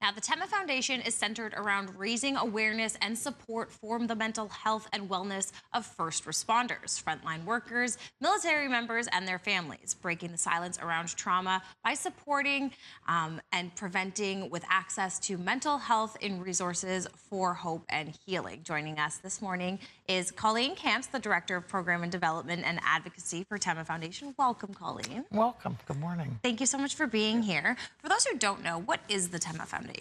Now, the Tema Foundation is centered around raising awareness and support for the mental health and wellness of first responders, frontline workers, military members, and their families, breaking the silence around trauma by supporting and preventing with access to mental health in resources for hope and healing. Joining us this morning is Colleen Camps, the Director of Program and Development and Advocacy for Tema Foundation. Welcome, Colleen. Welcome. Good morning. Thank you so much for being here. For those who don't know, what is the Tema Foundation?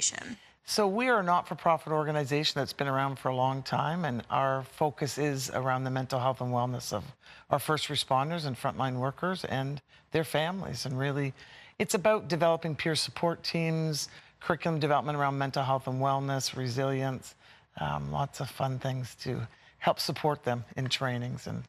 So we are a not-for-profit organization that's been around for a long time, and our focus is around the mental health and wellness of our first responders and frontline workers and their families. And really, it's about developing peer support teams, curriculum development around mental health and wellness, resilience, lots of fun things to help support them in trainings. And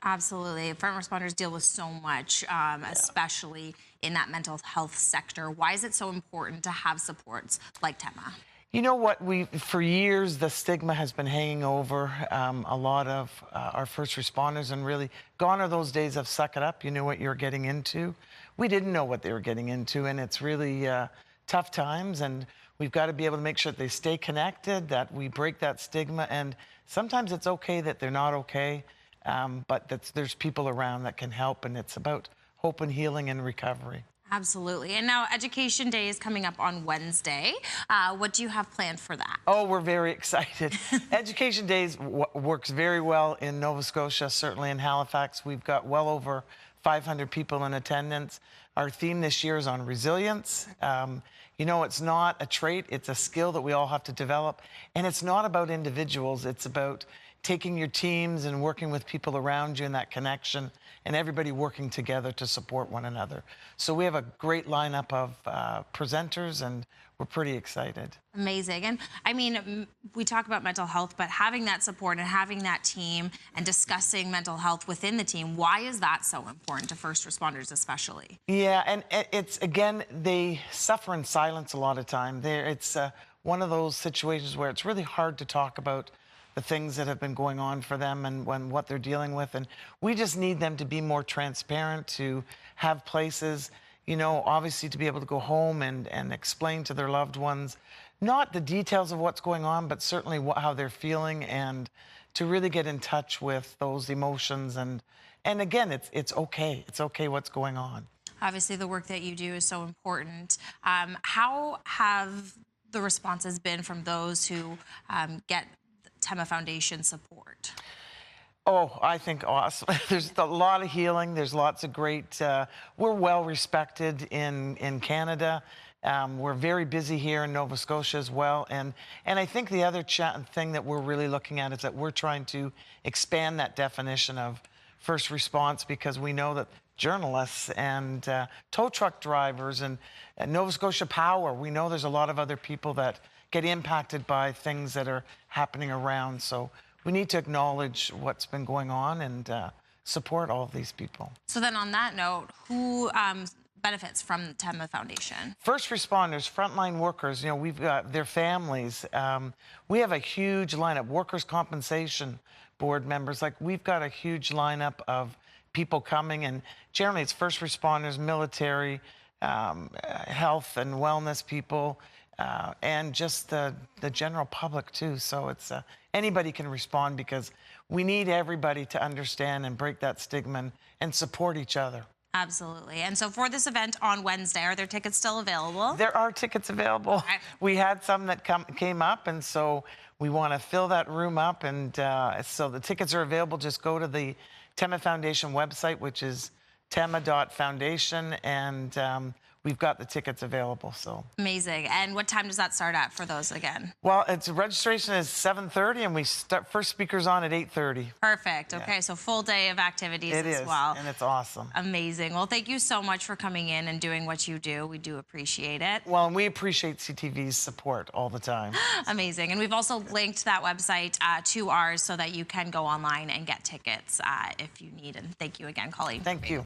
Absolutely. Front responders deal with so much, especially in that mental health sector. Why is it so important to have supports like Tema? You know what, for years, the stigma has been hanging over a lot of our first responders, and really gone are those days of suck it up, you knew what you were getting into. We didn't know what they were getting into, and it's really tough times, and we've got to be able to make sure that they stay connected, that we break that stigma, and sometimes it's okay that they're not okay, but there's people around that can help, and it's about hope and healing and recovery. Absolutely. And now Education Day is coming up on Wednesday. What do you have planned for that? Oh, we're very excited. Education Days works very well in Nova Scotia, certainly in Halifax. We've got well over 500 people in attendance. Our theme this year is on resilience. You know, it's not a trait, it's a skill that we all have to develop. And it's not about individuals, it's about taking your teams and working with people around you in that connection, and everybody working together to support one another. So we have a great lineup of presenters, and we're pretty excited. Amazing. And I mean, we talk about mental health, but having that support and having that team and discussing mental health within the team, why is that so important to first responders especially? Yeah, and it's, again, they suffer in silence a lot of time. It's one of those situations where it's really hard to talk about the things that have been going on for them and what they're dealing with. And we just need them to be more transparent, to have places, you know, obviously to be able to go home and explain to their loved ones, not the details of what's going on, but certainly how they're feeling, and to really get in touch with those emotions. And again, it's okay. It's okay what's going on. Obviously, the work that you do is so important. How have the responses been from those who get Tema Foundation support? Oh, I think awesome. There's a lot of healing. There's lots of great, we're well respected in Canada. We're very busy here in Nova Scotia as well. And I think the other thing that we're really looking at is that we're trying to expand that definition of first response, because we know that journalists and tow truck drivers and Nova Scotia Power, we know there's a lot of other people that get impacted by things that are happening around. So we need to acknowledge what's been going on and support all of these people. So then on that note, who benefits from the Tema Foundation? First responders, frontline workers, you know, we've got their families. We have a huge lineup, workers' compensation board members. Like, we've got a huge lineup of people coming, and generally it's first responders, military, health and wellness people, and just the general public too. So it's anybody can respond, because we need everybody to understand and break that stigma and support each other. Absolutely. And so for this event on Wednesday, are there tickets still available? There are tickets available. Okay. We had some that came up, and so we want to fill that room up. And so the tickets are available. Just go to the Tema Foundation website, which is tema.foundation, and we've got the tickets available. So amazing. And what time does that start at for those again? Well, registration is 7:30, and we start first speakers on at 8:30. Perfect. Yeah. Okay, so full day of activities as well. And it's awesome. Amazing. Well, thank you so much for coming in and doing what you do. We do appreciate it. Well, and we appreciate CTV's support all the time. Amazing. And we've also linked that website to ours so that you can go online and get tickets if you need. And thank you again, Colleen. Thank you.